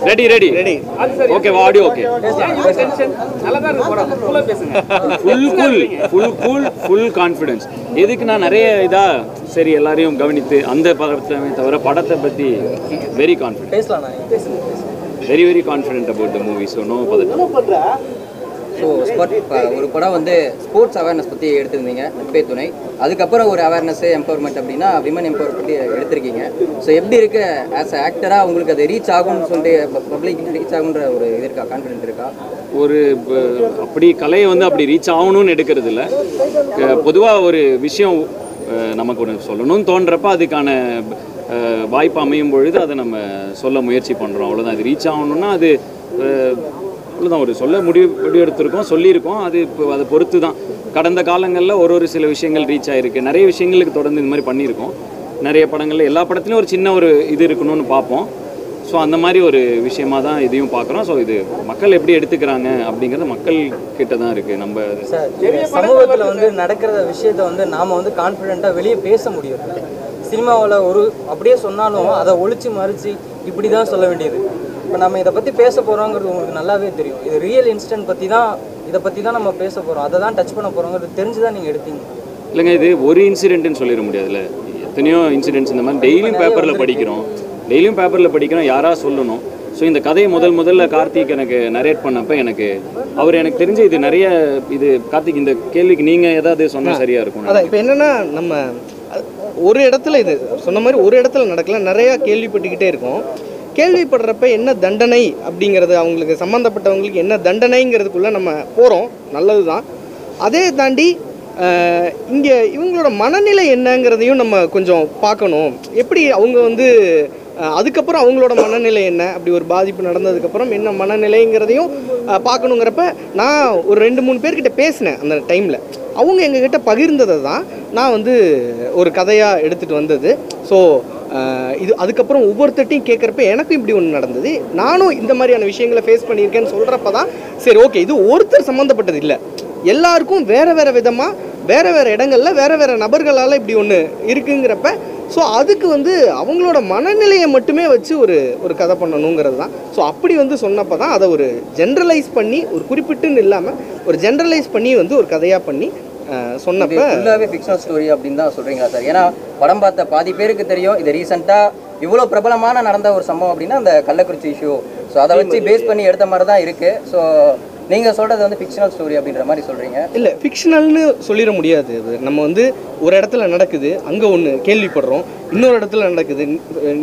Ready ready ready okay audio okay full confidence. எதுக்கு நான் நிறைய இதா சரி எல்லாரையும் கவனித்து அந்த படத்தை தவிர படத்தை பற்றி very confident, very very confident about the movie. So no பதட்டம். ஸோ ஒரு படம் வந்து ஸ்போர்ட்ஸ் அவேர்னஸ் பற்றி எடுத்திருந்தீங்க, நட்பே துணை. அதுக்கப்புறம் ஒரு அவேர்னஸ் எம்பவர்மெண்ட் அப்படின்னா விமன் எம்பவர் பற்றி எடுத்திருக்கீங்க. ஸோ எப்படி இருக்கு ஆஸ் அ ஆக்டராக உங்களுக்கு அது ரீச் ஆகும்னு சொல்லிட்டு பப்ளிக் ரீச் ஆகுன்ற ஒரு இது இருக்கா, கான்ஃபிடென்ட் இருக்கா? ஒரு அப்படி கலையை வந்து அப்படி ரீச் ஆகணும்னு எடுக்கிறது இல்லை. பொதுவாக ஒரு விஷயம் நமக்கு ஒன்று சொல்லணும்னு தோன்றப்ப அதுக்கான வாய்ப்பு அமையும் பொழுது அதை நம்ம சொல்ல முயற்சி பண்ணுறோம், அவ்வளோதான். அது ரீச் ஆகணும்னா அது அவ்வளோதான். ஒரு சொல்ல முடிவு எடுத்திருக்கோம், சொல்லியிருக்கோம். அது இப்போ அதை பொறுத்து தான். கடந்த காலங்களில் ஒரு சில விஷயங்கள் ரீச் ஆகிருக்கு, நிறைய விஷயங்களுக்கு தொடர்ந்து இந்த மாதிரி பண்ணியிருக்கோம். நிறைய படங்களில் எல்லா படத்துலையும் ஒரு சின்ன ஒரு இது இருக்கணும்னு பார்ப்போம். ஸோ அந்த மாதிரி ஒரு விஷயமாக தான் இதையும் பார்க்குறோம். ஸோ இது மக்கள் எப்படி எடுத்துக்கிறாங்க அப்படிங்கிறது மக்கள் கிட்ட தான் இருக்குது. நம்ம சமூகத்தில் வந்து நடக்கிற விஷயத்தை வந்து நாம் வந்து கான்ஃபிடென்ட்டாக வெளியே பேச முடியும். சினிமாவில் ஒரு அப்படியே சொன்னாலும் அதை ஒழிச்சு மறித்து இப்படி தான் சொல்ல வேண்டியது. இப்போ நம்ம இதை பற்றி பேச போகிறோங்கிறது உங்களுக்கு நல்லாவே தெரியும். இது ரியல் இன்சிடென்ட் பற்றி தான், இதை பற்றி தான் நம்ம பேச போகிறோம், அதை தான் டச் பண்ண போகிறோங்கிறது தெரிஞ்சு தான் நீங்கள் எடுத்தீங்க. இல்லைங்க, இது ஒரு இன்சிடென்ட்னு சொல்லிட முடியாதுல்ல. எத்தனையோ இன்சிடென்ட்ஸ் இந்த மாதிரி டெய்லியும் பேப்பரில் படிக்கிறோம், யாராக சொல்லணும். ஸோ இந்த கதையை முதல்ல கார்த்திக் எனக்கு நரேட் பண்ணப்போ அவர் எனக்கு தெரிஞ்சு இது நிறைய இது கார்த்திக் இந்த கேள்விக்கு நீங்கள் ஏதாவது சொன்னால் சரியாக இருக்கும். அதான் இப்போ என்னென்னா நம்ம ஒரு இடத்துல இது சொன்ன மாதிரி ஒரு இடத்துல நடக்கல, நிறையா கேள்விப்பட்டுக்கிட்டே இருக்கோம். கேள்விப்படுறப்ப என்ன தண்டனை அப்படிங்கிறது, அவங்களுக்கு சம்மந்தப்பட்டவங்களுக்கு என்ன தண்டனைங்கிறதுக்குள்ளே நம்ம போகிறோம், நல்லது தான். அதே தாண்டி இங்கே இவங்களோட மனநிலை என்னங்கிறதையும் நம்ம கொஞ்சம் பார்க்கணும். எப்படி அவங்க வந்து அதுக்கப்புறம் அவங்களோட மனநிலை என்ன, அப்படி ஒரு பாதிப்பு நடந்ததுக்கப்புறம் என்ன மனநிலைங்கிறதையும் பார்க்கணுங்கிறப்ப நான் ஒரு 2-3 பேர்கிட்ட பேசினேன் அந்த டைமில். அவங்க எங்ககிட்ட பகிர்ந்ததை தான் நான் வந்து ஒரு கதையாக எடுத்துகிட்டு வந்தது. ஸோ இது அதுக்கப்புறம் ஒவ்வொருத்தையும் கேட்குறப்ப எனக்கும் இப்படி ஒன்று நடந்தது, நானும் இந்த மாதிரியான விஷயங்களை ஃபேஸ் பண்ணியிருக்கேன்னு சொல்கிறப்ப தான் சரி ஓகே இது ஒருத்தர் சம்மந்தப்பட்டது இல்லை, எல்லாருக்கும் வேறு வேறு விதமாக வேறு வேறு இடங்களில் வேறு வேறு நபர்களால் இப்படி ஒன்று இருக்குங்கிறப்ப ஸோ அதுக்கு வந்து அவங்களோட மனநிலையை மட்டுமே வச்சு ஒரு கதை பண்ணணுங்கிறது தான். ஸோ அப்படி வந்து சொன்னப்போ தான் அதை ஒரு ஜென்ரலைஸ் பண்ணி ஒரு குறிப்பிட்டுன்னு இல்லாமல் ஒரு ஜென்ரலைஸ் பண்ணி வந்து ஒரு கதையாக பண்ணி சொன்னப்போ ஃபுல்லாகவே ஃபிக்ஷனல் ஸ்டோரி அப்படின்னு தான் சொல்கிறீங்களா சார்? ஏன்னா படம் பார்த்த பாதி பேருக்கு தெரியும் இது ரீசெண்டாக இவ்வளோ பிரபலமான நடந்த ஒரு சம்பவம் அப்படின்னா அந்த கள்ளக்குறிச்சி இஷ்யூ. ஸோ அதை வச்சு பேஸ் பண்ணி எடுத்த மாதிரி தான் இருக்குது. ஸோ நீங்கள் சொல்கிறது வந்து ஃபிக்ஷனல் ஸ்டோரி அப்படின்ற மாதிரி சொல்கிறீங்க. இல்லை, ஃபிக்ஷனல்னு சொல்லிட முடியாது. அது நம்ம வந்து ஒரு இடத்துல நடக்குது, அங்கே ஒன்று கேள்விப்படுறோம், இன்னொரு இடத்துல நடக்குது,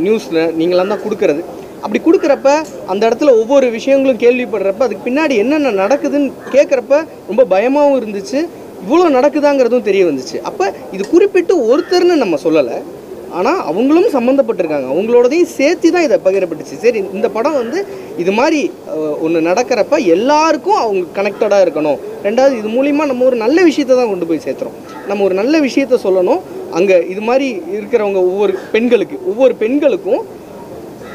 நியூஸில் நீங்களாம் தான் கொடுக்குறது. அப்படி கொடுக்குறப்ப அந்த இடத்துல ஒவ்வொரு விஷயங்களும் கேள்விப்படுறப்ப அதுக்கு பின்னாடி என்னென்ன நடக்குதுன்னு கேட்குறப்ப ரொம்ப பயமாகவும் இருந்துச்சு, இவ்வளோ நடக்குதாங்கிறதும் தெரிய வந்துச்சு. அப்போ இது குறிப்பிட்டு ஒருத்தர்னு நம்ம சொல்லலை, ஆனால் அவங்களும் சம்மந்தப்பட்டிருக்காங்க, அவங்களோடதையும் சேர்த்து தான் இதை பகிரப்பட்டுச்சு. சரி இந்த படம் வந்து இது மாதிரி ஒன்று நடக்கிறப்ப எல்லாருக்கும் அவங்க கனெக்டடாக இருக்கணும். ரெண்டாவது இது மூலிமா நம்ம ஒரு நல்ல விஷயத்தை தான் கொண்டு போய் சேர்த்துறோம், நம்ம ஒரு நல்ல விஷயத்த சொல்லணும். அங்கே இது மாதிரி இருக்கிறவங்க ஒவ்வொரு பெண்களுக்கும்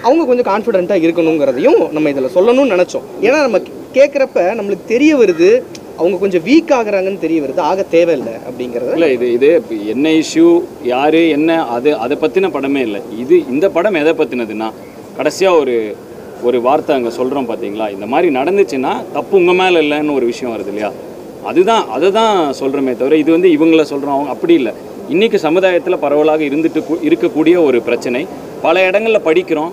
அவங்க கொஞ்சம் கான்ஃபிடென்ட்டாக இருக்கணுங்கிறதையும் நம்ம இதில் சொல்லணும்னு நினச்சோம். ஏன்னா நம்ம கேட்குறப்ப நம்மளுக்கு தெரிய வருது அவங்க கொஞ்சம் வீக் ஆகுறாங்கன்னு தெரிய வருது, ஆக தேவையில்லை அப்படிங்கிறது. இல்லை இது என்ன இஷ்யூ யார் என்ன அதை பற்றின படமே இல்லை. இந்த படம் எதை பற்றினதுன்னா கடைசியாக ஒரு வார்த்தை அங்கே சொல்கிறோம் பார்த்தீங்களா, இந்த மாதிரி நடந்துச்சுன்னா தப்பு உங்கள் மேலே இல்லைன்னு ஒரு விஷயம் வருது இல்லையா, அதை தான் சொல்கிறோமே தவிர இது வந்து இவங்கள சொல்கிறோம் அவங்க அப்படி இல்லை. இன்றைக்கி சமுதாயத்தில் பரவலாக இருக்கக்கூடிய ஒரு பிரச்சனை. பல இடங்களில் படிக்கிறோம்,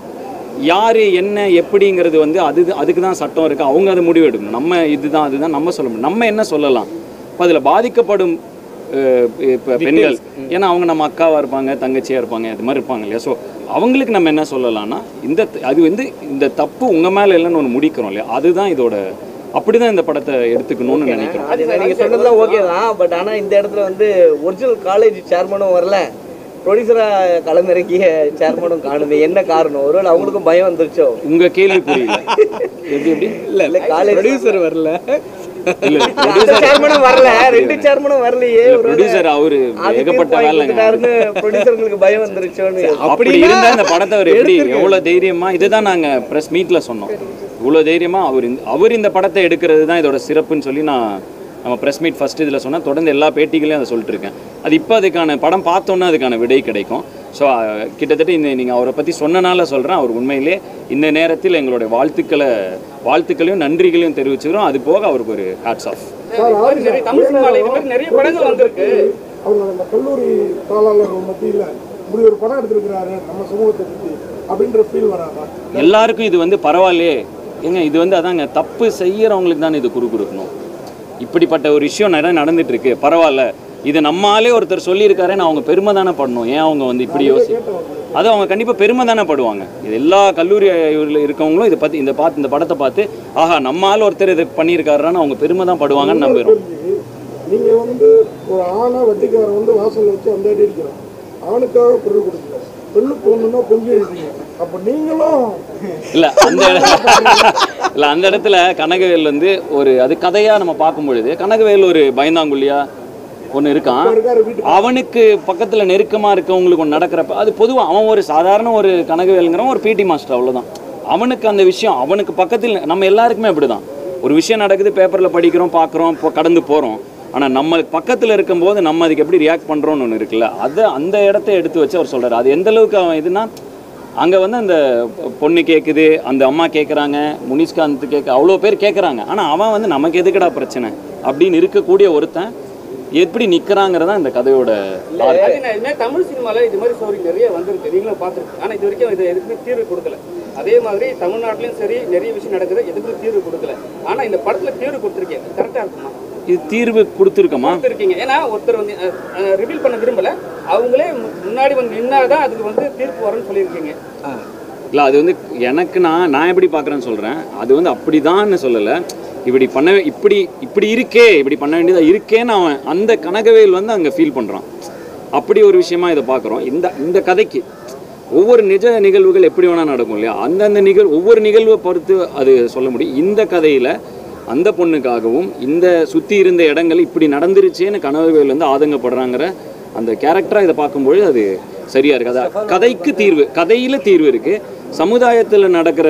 யார் என்ன எப்படிங்கிறது வந்து அதுக்கு தான் சட்டம் இருக்குது, அவங்க அதை முடிவு எடுக்கணும். நம்ம அதுதான் நம்ம சொல்ல முடியும். நம்ம என்ன சொல்லலாம், இப்போ அதில் பாதிக்கப்படும் இப்போ பெண்கள், ஏன்னா அவங்க நம்ம அக்காவாக இருப்பாங்க, தங்கச்சியாக இருப்பாங்க, அது மாதிரி இருப்பாங்க இல்லையா. ஸோ அவங்களுக்கு நம்ம என்ன சொல்லலாம்னா அது வந்து இந்த தப்பு உங்கள் மேலே இல்லைன்னு ஒன்று முடிக்கிறோம் இல்லையா, அதுதான் இதோட அப்படிதான் இந்த படத்தை எடுத்துக்கணும்னு நினைக்கிறேன். நீங்கள் சொன்னதுலாம் ஓகே தான், பட் ஆனால் இந்த இடத்துல வந்து ஒரிஜினல் காலேஜ் சேர்மனும் வரல, ப்ரொடியூசராக களமிறக்கிய சேர்மனும் காணுது. என்ன காரணம்? ஒருவேளை அவங்களுக்கும் பயம் வந்துருச்சோ? உங்கள் கேள்வி புரியல. எப்படி இல்லை காலேஜ் ப்ரொடியூசர் வரல, சேர்மனும் வரல, 2 சேர்மனும் வரலையே. ப்ரொடியூசர் அவரு ஏகப்பட்ட வேலைன்னு ப்ரொடியூசருக்கு பயம் வந்துருச்சோன்னு. அப்படி இருந்தா இந்த படத்தை அவர் எப்படி எவ்வளவு தைரியமா, இதுதான் நாங்க பிரஸ் மீட்ல சொன்னோம், இவ்வளவு தைரியமா அவர் இந்த படத்தை எடுக்கிறது தான் இதோட சிறப்புன்னு சொல்லி நம்ம ப்ரெஸ் மீட் ஃபர்ஸ்ட் இதில் சொன்னால் தொடர்ந்து எல்லா பேட்டிகளையும் அதை சொல்லிட்டு இருக்கேன். அது இப்போ அதுக்கான படம் பார்த்தோன்னா அதுக்கான விடை கிடைக்கும். ஸோ கிட்டத்தட்ட நீங்கள் அவரை பற்றி சொன்னனால சொல்கிறேன், அவர் உண்மையிலே இந்த நேரத்தில் எங்களுடைய வாழ்த்துக்களையும் நன்றிகளையும் தெரிவிச்சுக்கிறோம். அது போக அவருக்கு ஒரு ஹேட்ஸ் ஆஃப். தமிழ் சினிமாவில் இது மாதிரி நிறைய படங்கள் வந்திருக்கு. அவங்க அந்த கல்லூரி தாளாளர்கள் மத்தியில் இப்படி ஒரு படம் எடுத்திருக்கிறாரு நம்ம சமூகத்தை பற்றி அப்படின்ற ஃபீல் வராதா? எல்லாருக்கும் இது வந்து பரவாயில்லையே ஏங்க, இது வந்து அதாங்க தப்பு செய்கிறவங்களுக்கு தானே இது கொடுக்கணும். இப்படிப்பட்ட ஒரு விஷயம் நடந்துட்டு இருக்கு, பரவாயில்ல, இது நம்மாலே ஒருத்தர் சொல்லியிருக்காருன்னு அவங்க பெருமை தானே படணும். ஏன் அவங்க வந்து இப்படி அது அவங்க கண்டிப்பாக பெருமை தானே படுவாங்க. இது எல்லா கல்லூரி இருக்கவங்களும் இதை பற்றி இந்த படத்தை பார்த்து ஆஹா நம்மால் ஒருத்தர் இதை பண்ணியிருக்காருன்னு அவங்க பெருமை தான் படுவாங்கன்னு நம்புகிறோம். நீங்கள் வந்து ஒரு ஆணை வட்டிக்காரன் வந்து வாசலில் வச்சு அந்த அடி அடிக்கிறோம், ஆணுக்காக பொருள் கொடுக்கல, பெண்ணுக்கு ஒன்றுன்னா பொங்கி எழுதிங்க. அப்போ நீங்களும் இல்லை அந்த இடத்துல கனகவேல் வந்து ஒரு அது கதையாக நம்ம பார்க்கும் பொழுது கனகவேல் ஒரு பயந்தாங்குள்ளியா ஒன்று இருக்கான். அவனுக்கு பக்கத்தில் நெருக்கமாக இருக்கவங்களுக்கு ஒன்று நடக்கிறப்ப அது பொதுவாக அவன் ஒரு சாதாரண ஒரு கனகவேலுங்கிறவன் ஒரு பிடி மாஸ்டர், அவ்வளோதான். அவனுக்கு அந்த விஷயம் அவனுக்கு பக்கத்தில் நம்ம எல்லாருக்குமே அப்படி தான். ஒரு விஷயம் நடக்குது, பேப்பரில் படிக்கிறோம், பார்க்குறோம், இப்போ கடந்து போகிறோம். ஆனால் நம்ம பக்கத்தில் இருக்கும்போது நம்ம அதுக்கு எப்படி ரியாக்ட் பண்ணுறோன்னு ஒன்று இருக்குல்ல, அதை அந்த இடத்த எடுத்து வச்சு அவர் சொல்கிறார். அது எந்த அளவுக்கு அவன் இதுனா அங்கே வந்து அந்த பொண்ணு கேட்குது, அந்த அம்மா கேட்குறாங்க, முனிஷ்காந்த் அவ்வளோ பேர் கேட்குறாங்க. ஆனால் அவன் வந்து நமக்கு எதுக்கடா பிரச்சனை அப்படின்னு இருக்கக்கூடிய ஒருத்தன் எப்படி நிற்கிறாங்கிறதா இந்த கதையோட. தமிழ் சினிமாவில் இது மாதிரி ஸ்டோரி நிறைய வந்திருக்கு, நீங்களும் பார்த்துருக்கு. ஆனால் இது வரைக்கும் இது எதுக்குமே தீர்வு கொடுக்கல. அதே மாதிரி தமிழ்நாட்டிலையும் சரி நிறைய விஷயம் நடக்குது, எதுக்குமே தீர்வு கொடுக்கல. ஆனால் இந்த படத்தில் தீர்வு கொடுத்துருக்கேன், கரெக்டாக இருக்குமா? இது தீர்வு கொடுத்துருக்கோமா? இருக்கீங்க. ஏன்னா ஒருத்தர் வந்து ரிவீல் பண்ண விரும்பல, அவங்களே முன்னாடி வந்து நின்னாதான் அதுக்கு வந்து தீர்ப்பு வரும்னு சொல்லியிருக்கீங்க. இல்லை அது வந்து எனக்கு நான் எப்படி பார்க்குறேன்னு சொல்கிறேன். அது வந்து அப்படிதான்னு சொல்லலை, இப்படி இப்படி இருக்கே, இப்படி பண்ண வேண்டியதாக இருக்கேன்னு அவன் அந்த கனகவேல் வந்து அங்கே ஃபீல் பண்ணுறான். அப்படி ஒரு விஷயமா இதை பார்க்குறோம். இந்த கதைக்கு ஒவ்வொரு நிஜ நிகழ்வுகள் எப்படி வேணால் நடக்கும் இல்லையா, அந்தந்த ஒவ்வொரு நிகழ்வை பொறுத்து அது சொல்ல முடியும். இந்த கதையில் அந்த பொண்ணுக்காகவும் இந்த சுற்றி இருந்த இடங்கள் இப்படி நடந்துருச்சேன்னு கனகவேல் வந்து ஆதங்கப்படுறாங்கிற அந்த கேரக்டராக இதை பார்க்கும்பொழுது அது சரியாக இருக்குது. கதைக்கு தீர்வு, கதையில் தீர்வு இருக்குது. சமுதாயத்தில் நடக்கிற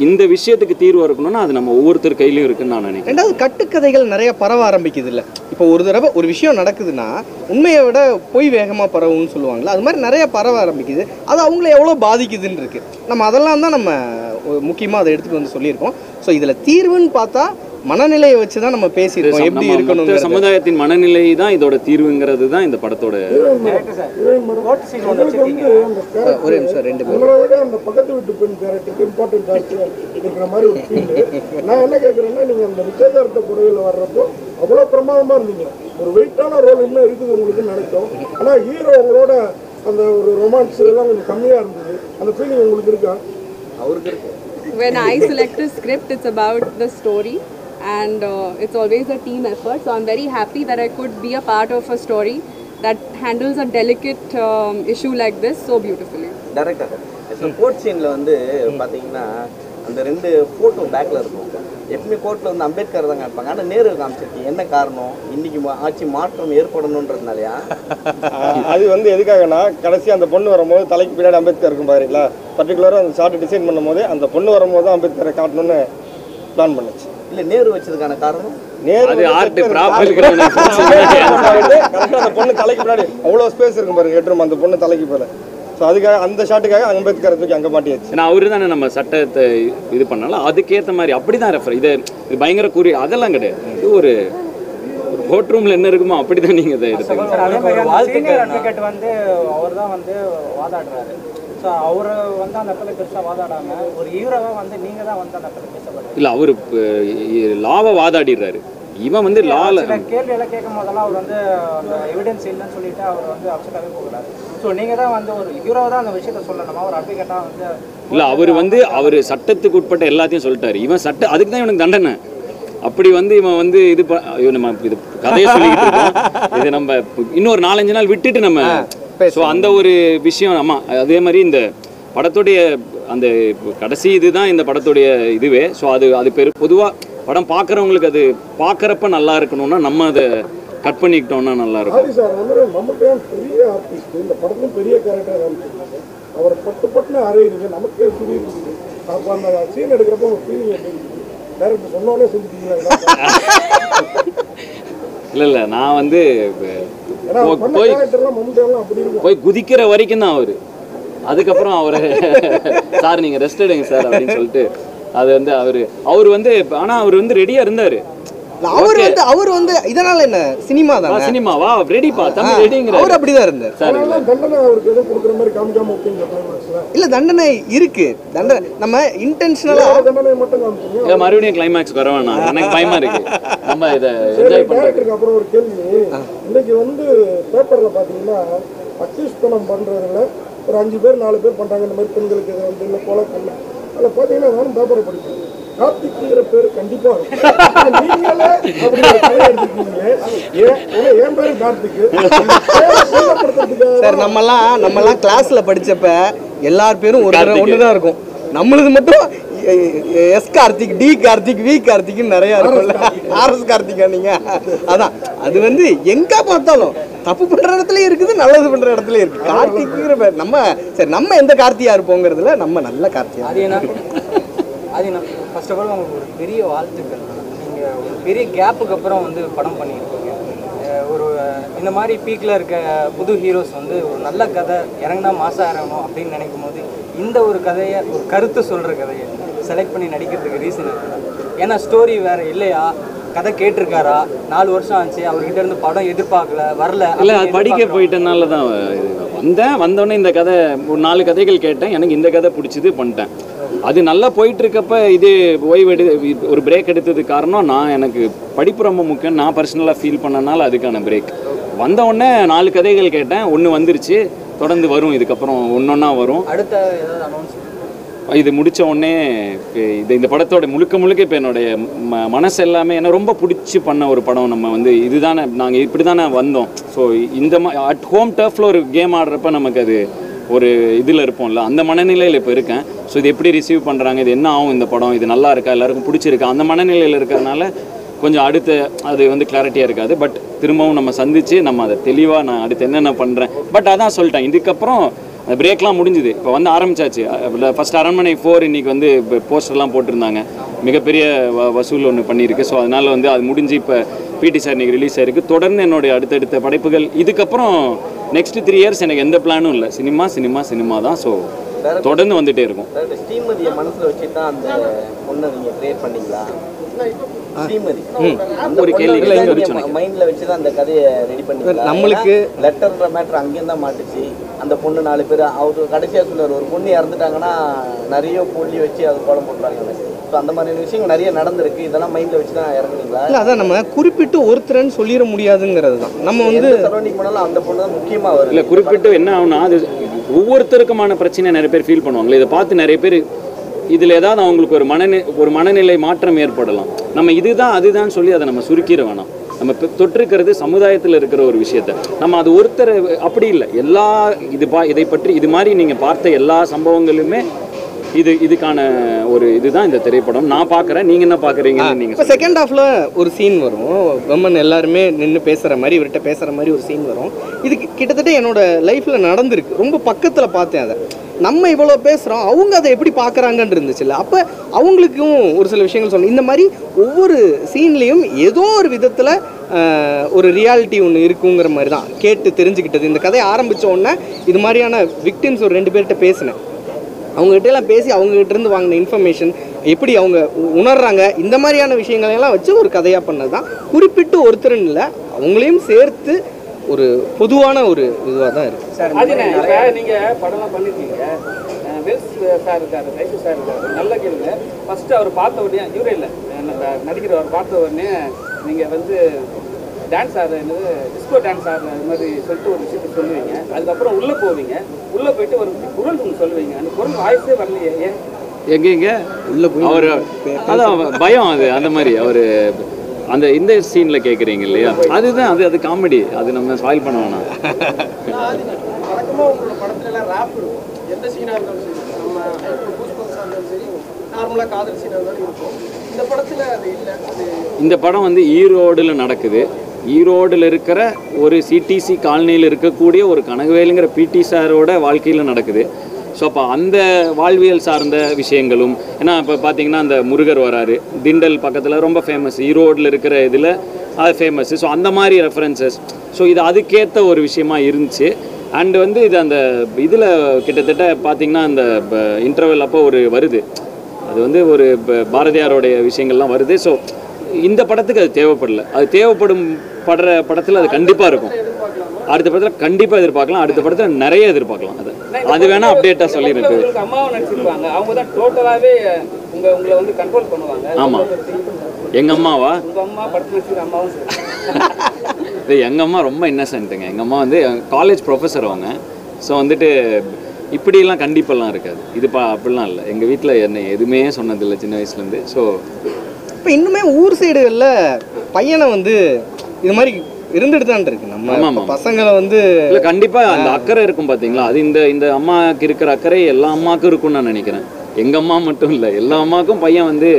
இந்த விஷயத்துக்கு தீர்வு இருக்கணும்னா அது நம்ம ஒவ்வொருத்தர் கையிலையும் இருக்குன்னு நான் நினைக்கிறேன். ரெண்டாவது கட்டுக்கதைகள் நிறைய பரவ ஆரம்பிக்குது இல்லை. இப்போ ஒரு தடவை ஒரு விஷயம் நடக்குதுன்னா உண்மையை விட பொய் வேகமாக பரவும்னு சொல்லுவாங்களா, அது மாதிரி நிறைய பரவ ஆரம்பிக்குது. அது அவங்கள எவ்வளோ பாதிக்குதுன்னு இருக்குது. நம்ம அதெல்லாம் தான் நம்ம முக்கியமாக அதை எடுத்துகிட்டு வந்து சொல்லியிருக்கோம். ஸோ இதில் தீர்வுன்னு பார்த்தா மனநிலையை வச்சு தான் நம்ம பேசியிருக்கோம், எப்படி இருக்கணும். சமுதாயத்தின் மனநிலை தான் இதோட தீர்வுங்கிறது தான் இந்த படத்தோட. ஒரே நிமிஷம், ரெண்டு பேரும் அந்த பக்கத்து வீட்டு பெண் கேரக்டருக்கு இம்பார்ட்டன்ட் ஜாஸ்தியாக இருக்கிற மாதிரி ஒரு ஃபீல். நான் என்ன கேட்குறேன்னா, நீங்கள் அந்த நிச்சயதார்த்த புடவையில் வர்றப்போ அவ்வளோ பிரமாதமாக இருந்தீங்க. ஒரு வெயிட்டான ரோல் இன்னும் இருக்குது உங்களுக்கு நினைச்சோம். ஆனால் ஹீரோ அவங்களோட அந்த ஒரு ரொமான்ஸ் எல்லாம் கொஞ்சம் கம்மியாக இருந்தது. அந்த ஃபீலிங் உங்களுக்கு இருக்கா? அவருக்கு இருக்கு. When I select a script, it's about the story, and it's always a team effort. So I'm very happy that I could be a part of a story that handles a delicate issue like this so beautifully. Director court சீனில் வந்து பார்த்தீங்கன்னா அந்த 2 photo பேக்கில் இருக்கும். எப்பவுமே கோர்ட்டில் வந்து அம்பேத்கர் தான் காமிப்பாங்க, ஆனால் நேரு காமிச்சிருக்கீங்க. என்ன காரணம்? இன்னைக்கு ஆட்சி மாற்றம் ஏற்படணுன்றதுனாலயா? அது வந்து எதுக்காகனா, கடைசி அந்த பொண்ணு வரும்போது தலைக்கு பின்னாடி அம்பேத்கர் இருக்கும் பாருங்களா, பர்டிகுலராக அந்த ஷார்ட் டிசைன் பண்ணும்போது அந்த பொண்ணு வரும்போது தான் அம்பேத்கரை காட்டணும்னு பிளான் பண்ணுச்சு. இல்லை நேரு வச்சதுக்கான காரணம் நேரு அந்த பொண்ணு தலைக்கு பின்னாடி அவ்வளோ ஸ்பேஸ் இருக்கும் பாருங்க, ஹெட்ரூம் அந்த பொண்ணு தலைக்கு போல. ஸோ அதுக்காக அந்த ஷாட்டுக்காக அம்பேத்கரை தூக்கி அங்கே மாட்டியாச்சு. ஏன்னா அவரு தானே நம்ம சட்டத்தை இது பண்ணாலும் அதுக்கேற்ற மாதிரி அப்படி தான் ரெஃபர். இது பயங்கர கூறி அதெல்லாம் கிடையாது. இது ஒரு கோர்ட் ரூமில் என்ன இருக்குமோ அப்படி தான் நீங்கள் இதை அட்வொகேட் வந்து அவர் தான் வந்து வாதாடுறாரு. ஸோ அவர் வந்து அந்த இடத்துல பெருசாக வாதாடாமல் ஒரு ஹீரோவாக வந்து நீங்கள் தான் வந்து அந்த இடத்துல பேசப்படுறீங்க. இல்லை அவர் லாவை வாதாடிடுறாரு. இவன் வந்து லால கேள்வியெல்லாம் கேட்கும் போதெல்லாம் அவர் வந்து அந்த எவிடன்ஸ் இல்லைன்னு சொல்லிட்டு அவர் வந்து அப்செட்டாகவே போகிறாரு. ஸோ நீங்கள் தான் வந்து ஒரு ஹீரோவை தான் அந்த விஷயத்த சொல்லணுமா, ஒரு அட்வொகேட்டாக வந்து இல்லை. அவர் சட்டத்துக்கு உட்பட்ட எல்லாத்தையும் சொல்லிட்டாரு. இவன் அதுக்கு தான் இவனுக்கு தண்டனை. அப்படி வந்து இவன் வந்து நம்ம இது கதையை சொல்லிக்கிட்டு இருக்கோம். இது நம்ம இன்னொரு 4-5 நாள் விட்டுட்டு நம்ம ஸோ அந்த ஒரு விஷயம். ஆமாம், அதே மாதிரி இந்த படத்துடைய அந்த கடைசி இதுதான் இந்த படத்துடைய இதுவே. ஸோ அது பொதுவாக படம் பார்க்குறவங்களுக்கு அது பார்க்குறப்ப நல்லா இருக்கணும்னா நம்ம அதை கட் பண்ணிக்கிட்டோம்னா நல்லா இருக்கும். சார் வந்து நமக்கு பெரிய ஆர்டிஸ்ட், இந்த படத்துலையும் பெரிய கேரக்டர் காமிச்சிருக்காங்க. அவர் பட்டுன்னு அறையிறீங்க, நமக்கு புரியுது. அப்போ அந்த சீன் எடுக்கிறப்ப ஒரு ஃபீலிங் எப்படி டேரக்டர் சொன்னாலே சொல்லிட்டீங்களா? இல்லை நான் வந்து போய் குதிக்கிற வரைக்கும் தான் அவர் அதுக்கப்புறம் அவர் சார் நீங்கள் ரெஸ்ட் எடுங்க சார் அப்படின்னு சொல்லிட்டு அது வந்து அவர் வந்து ஆனால் அவர் வந்து ரெடியாக இருந்தார். அவர் வந்து இதனால என்ன சினிமா தான் சினிமாவா ரெடிப்பா தம்பி ரெடிங்கிற அவர் அப்படிதான் இருந்தார். தண்டனை அவருக்கு எதுவும் கொடுக்குற மாதிரி காமிக்காம விட்டீங்க. இல்ல தண்டனை இருக்கு, தண்டனை நம்ம இன்டென்ஷனலா தண்டனை மட்டும் காமிச்சீங்க. மறுபடியும் கிளைமேக்ஸ் வர வேணாம், எனக்கு பயமா இருக்கு. நம்ம இதை என்ஜாய் பண்றதுக்கு அப்புறம் ஒரு கேள்வி. இன்னைக்கு வந்து பேப்பர்ல பாத்தீங்கன்னா அக்யூஸ்தனம் பண்றதுல ஒரு 5 பேர் 4 பேர் பண்றாங்க. இந்த மாதிரி பெண்களுக்கு இதை வந்து இல்லை கொலை பண்ண அதில் பார்த்தீங்கன்னா நானும் பேப்பரை படிப்பேன். கார்த்திக்ங்கிற பேர் கண்டிப்பா நீங்களே அப்படி எடுத்துக்கீங்க. என் பேரு கார்த்திக் சார். நம்மலாம் கிளாஸ்ல படிச்சப்ப எல்லார் பேரும் ஒண்ணுதான் இருக்கும். நம்மளது மட்டும் S Karthik, T Karthik, V கார்த்திக்னு நிறைய இருக்கும்ல. ஆர்எஸ் கார்த்திகா நீங்க? அதான் அது வந்து எங்க பார்த்தாலும் தப்பு பண்ற இடத்துல இருக்குது, நல்லது பண்ற இடத்துல இருக்கு. கார்த்திக்ங்கிற பேர் நம்ம எந்த கார்த்தியா இருப்போங்கிறதுல நம்ம நல்ல கார்த்தியா. அது நான் ஃபர்ஸ்ட் ஆஃப் ஆல் உங்களுக்கு ஒரு பெரிய வாழ்த்துக்கள். நீங்கள் ஒரு பெரிய கேப்புக்கு அப்புறம் வந்து படம் பண்ணியிருக்கீங்க. ஒரு இந்த மாதிரி பீக்கில் இருக்க புது ஹீரோஸ் வந்து ஒரு நல்ல கதை இறங்கினா மாதம் இறங்கணும் அப்படின்னு நினைக்கும் போது இந்த ஒரு கதையை, ஒரு கருத்து சொல்கிற கதையை செலக்ட் பண்ணி நடிக்கிறதுக்கு ரீசன் ஏன்னா ஸ்டோரி வேறு இல்லையா, கதை கேட்டிருக்காரா, 4 வருஷம் ஆச்சு, அவர்கிட்ட இருந்து படம் எதிர்பார்க்கல வரல. இல்லை அது படிக்க போயிட்டனால தான் வந்தோடனே இந்த கதை ஒரு 4 கதைகள் கேட்டேன், எனக்கு இந்த கதை பிடிச்சது பண்ணிட்டேன். அது நல்லா போயிட்டு இருக்கப்ப இது ஒரு பிரேக் எடுத்தது காரணம் எனக்கு படிப்பு ரொம்ப முக்கியம், நான் பர்சனலாக ஃபீல் பண்ணனால அதுக்கான பிரேக். வந்த உடனே 4 கதைகள் கேட்டேன், 1 வந்துருச்சு, தொடர்ந்து வரும், இதுக்கப்புறம் ஒன்றொன்னா வரும். அடுத்த ஏதாவது அனௌன்ஸ் இது முடித்த உடனே இந்த படத்தோட முழுக்க இப்போ என்னுடைய மனசு எல்லாமே எனக்கு ரொம்ப பிடிச்சி பண்ண ஒரு படம். நம்ம வந்து இதுதானே நாங்கள் இப்படி தானே வந்தோம். ஸோ இந்த அட் ஹோம் டர்ஃபில் ஒரு கேம் ஆடுறப்ப நமக்கு அது ஒரு இதில் இருப்போம்ல, அந்த மனநிலையில் இப்போ இருக்கேன். ஸோ இது எப்படி ரிசீவ் பண்ணுறாங்க, இது என்ன ஆகும் இந்த படம், இது நல்லா இருக்கா, எல்லாருக்கும் பிடிச்சிருக்கா, அந்த மனநிலையில் இருக்கிறதுனால கொஞ்சம் அடுத்து அது வந்து கிளாரிட்டியாக இருக்காது. பட் திரும்பவும் நம்ம சந்தித்து நம்ம அதை தெளிவாக நான் அடுத்து என்னென்ன பண்ணுறேன். பட் அதான் சொல்லிட்டேன், இதுக்கப்புறம் அந்த பிரேக்லாம் முடிஞ்சுது, இப்போ வந்து ஆரம்பிச்சாச்சு. ஃபஸ்ட் அரண்மனை 4 இன்றைக்கி வந்து இப்போ போஸ்டர்லாம் போட்டிருந்தாங்க, மிகப்பெரிய வசூல் ஒன்று பண்ணியிருக்கு. ஸோ அதனால் வந்து அது முடிஞ்சு இப்போ பிடி சார் இன்றைக்கி ரிலீஸ் ஆகிருக்கு. தொடர்ந்து என்னுடைய அடுத்தடுத்த படைப்புகள் இதுக்கப்புறம் நெக்ஸ்ட் 3 இயர்ஸ் எனக்கு எந்த பிளானும் இல்லை, சினிமா தான். ஸோ தொடர்ந்து வந்துகிட்டே இருக்கும். ஸ்ரீமதியை மனசில் வச்சு தான் அந்த பொண்ணை நீங்கள் கிரியேட் பண்ணீங்களா? ஸ்ரீமதி ஒரு கேள்வி மைண்ட்ல வச்சு தான் அந்த கதையை ரெடி பண்ணி நம்மளுக்கு லெட்டர்ன்ற மேட்டர் அங்கேயும் தான் மாட்டுச்சு. அந்த பொண்ணு 4 பேர் அவரு கடைசியாக சொன்னார், ஒரு பொண்ணு இறந்துட்டாங்கன்னா நிறைய பொல்லி வச்சு அது கோலம் போட்டுறாங்க. ஸோ அந்த மாதிரியான விஷயங்கள் நிறைய நடந்திருக்கு. இதெல்லாம் மைண்டில் வச்சு தான் இறங்குனீங்களா? இல்லை அதான் நம்ம குறிப்பிட்டு ஒருத்தரன்னு சொல்லிட முடியாதுங்கிறது தான். நம்ம வந்து சரௌண்டிங் பண்ணாலும் அந்த பொண்ணு தான் முக்கியமாக வரும். இல்லை குறிப்பிட்டு என்ன ஆகுனா அது ஒவ்வொருத்தருக்குமான பிரச்சனை நிறைய பேர் ஃபீல் பண்ணுவாங்களே, இதை பார்த்து நிறைய பேர் இதில் ஏதாவது அவங்களுக்கு ஒரு மனநிலை மாற்றம் ஏற்படலாம். நம்ம இதுதான் அதுதான் சொல்லி அதை நம்ம சுருக்கிட வேணாம். நம்ம தொற்றிருக்கிறது சமுதாயத்தில் இருக்கிற ஒரு விஷயத்தை நம்ம அது ஒருத்தர் அப்படி இல்லை, எல்லா இதை பற்றி இது மாதிரி நீங்கள் பார்த்த எல்லா சம்பவங்களுமே இதுக்கான ஒரு இதுதான் இந்த திரைப்படம். நான் பார்க்குறேன், நீங்கள் என்ன பார்க்குறீங்கன்னு நீங்கள். இப்போ செகண்ட் ஹாஃபில் ஒரு சீன் வரும், விமன் எல்லாருமே நின்று பேசுகிற மாதிரி, இவர்கிட்ட பேசுகிற மாதிரி ஒரு சீன் வரும். இது கிட்டத்தட்ட என்னோட லைஃப்பில் நடந்திருக்கு, ரொம்ப பக்கத்தில் பார்த்தேன் அதை. நம்ம இவ்வளோ பேசுகிறோம், அவங்க அதை எப்படி பார்க்குறாங்கன்னு இருந்துச்சுல்ல. அப்போ அவங்களுக்கும் ஒரு சில விஷயங்கள் சொல்லணும். இந்த மாதிரி ஒவ்வொரு சீன்லேயும் ஏதோ ஒரு விதத்தில் ஒரு ரியாலிட்டி ஒன்று இருக்குங்கிற மாதிரி தான் கேட்டு தெரிஞ்சுக்கிட்டது. இந்த கதையை ஆரம்பித்த உடனே இது மாதிரியான விக்டிம்ஸ் ஒரு 2 பேர்கிட்ட பேசினேன். அவங்ககிட்டலாம் பேசி அவங்ககிட்டருந்து வாங்கின இன்ஃபர்மேஷன் எப்படி அவங்க உணர்றாங்க, இந்த மாதிரியான விஷயங்களெல்லாம் வச்சு ஒரு கதையாக பண்ணது தான். குறிப்பிட்டு ஒருத்தருன்னு இல்லை, அவங்களையும் சேர்த்து ஒரு பொதுவான ஒரு இதுவாக தான் இருக்குது சார். நீங்கள் படம்லாம் பண்ணியிருக்கீங்க, வெல்ஸ் சார் இருக்கார், ரைசு சார் இருக்கார், நல்ல கேளுங்க. ஃபஸ்ட்டு அவர் பார்த்த உடனே இவரே இல்லை நடிக்கிறவர் பார்த்த உடனே நீங்கள் வந்து டான்ஸ் ஆடுறது டிஸ்கோ டான்ஸ் ஆடுற மாதிரி சொல்லிட்டு ஒரு விஷயத்தை சொல்லுவீங்க. அதுக்கப்புறம் உள்ளே போவீங்க, உள்ளே போயிட்டு ஒரு குரல் ஒன்று சொல்லுவீங்க. அந்த குரல் வாய்ஸே வரலையே, ஏன்? எங்கே உள்ளே போய் அவர் அதான் பயம், அது அந்த மாதிரி அவர் அந்த இந்த சீனில் கேட்குறீங்க இல்லையா, அதுதான் அது காமெடி, அது நம்ம ஸ்பாயில் பண்ண வேணாம். வழக்கமாக உங்களோட படத்துலலாம் ரேப் இருக்கும், எந்த சீனாக இருந்தாலும் சரி, நம்ம பூஸ்பல்ஸாக இருந்தாலும் சரி, நார்மலாக காதல் சீனாக இருந்தாலும் இருக்கும். இந்த படத்தில் அது இல்லை. இந்த படம் வந்து ஈரோடில் நடக்குது. ஈரோடில் இருக்கிற ஒரு சிடிசி காலனியில் இருக்கக்கூடிய ஒரு கனகவேலுங்கிற பிடி சாரோட வாழ்க்கையில் நடக்குது. ஸோ அப்போ அந்த வாழ்வியல் சார்ந்த விஷயங்களும், ஏன்னா இப்போ பார்த்தீங்கன்னா அந்த முருகர் வராரு, திண்டல் பக்கத்தில் ரொம்ப ஃபேமஸ், ஈரோடில் இருக்கிற இதில் அது ஃபேமஸ்ஸு. ஸோ அந்த மாதிரி ரெஃபரன்சஸ், ஸோ இது அதுக்கேற்ற ஒரு விஷயமா இருந்துச்சு. அண்ட் வந்து இது அந்த இதில் கிட்டத்தட்ட பார்த்தீங்கன்னா அந்த இன்டர்வல் அப்போ ஒரு வருது, அது வந்து ஒரு பாரதியாரோடைய விஷயங்கள்லாம் வருது. ஸோ இந்த படத்துக்கு அது தேவைப்படல. அது படுற படத்தில் அது கண்டிப்பாக இருக்கும். அடுத்த படத்தில் கண்டிப்பாக எதிர்பார்க்கலாம். அடுத்த படத்தில் நிறைய எதிர்பார்க்கலாம். அது வேணால் அப்டேட்டாக சொல்லியிருக்கு. அம்மாவை நடிச்சிருப்பாங்க, அவங்க தான் டோட்டலாகவே உங்களை வந்து கண்ட்ரோல் பண்ணுவாங்க. ஆமாம், எங்கள் அம்மாவா? உங்கள் அம்மா படத்தில் நடிச்சிருக்க அம்மாவும் சரி. இது எங்கள் அம்மா ரொம்ப இன்னசென்ட்டுங்க. எங்கள் அம்மா வந்து காலேஜ் ப்ரொஃபஸர் அவங்க. ஸோ வந்துட்டு இப்படிலாம் கண்டிப்பெல்லாம் இருக்காது. அப்படிலாம் இல்லை. எங்கள் வீட்டில் என்ன எதுவுமே சொன்னதில்லை சின்ன வயசுலேருந்து. ஸோ இப்போ இன்னுமே ஊர் சைடுகளில் பையனை வந்து இது மாதிரி இருந்துட்டு தான் இருக்கு. நம்ம பசங்களை வந்து இல்லை கண்டிப்பாக அந்த அக்கறை இருக்கும் பார்த்தீங்களா, அது இந்த அம்மாவுக்கு இருக்கிற அக்கறை எல்லா அம்மாவுக்கும் இருக்கும்னு நான் நினைக்கிறேன். எங்கள் அம்மா மட்டும் இல்லை, எல்லா அம்மாவுக்கும் பையன் வந்து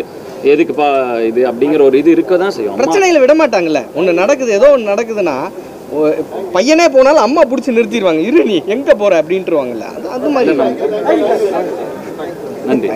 எதுக்குப்பா இது அப்படிங்கிற ஒரு இது இருக்க தான் செய்யும். பிரச்சனையில் விட மாட்டாங்கல்ல. ஒன்று நடக்குது, ஏதோ ஒன்று நடக்குதுன்னா பையனே போனாலும் அம்மா பிடிச்சி நிறுத்திடுவாங்க. இரு நீ எங்கே போகிற அப்படின்ட்டுருவாங்கல்ல. அது மாதிரி நன்றி.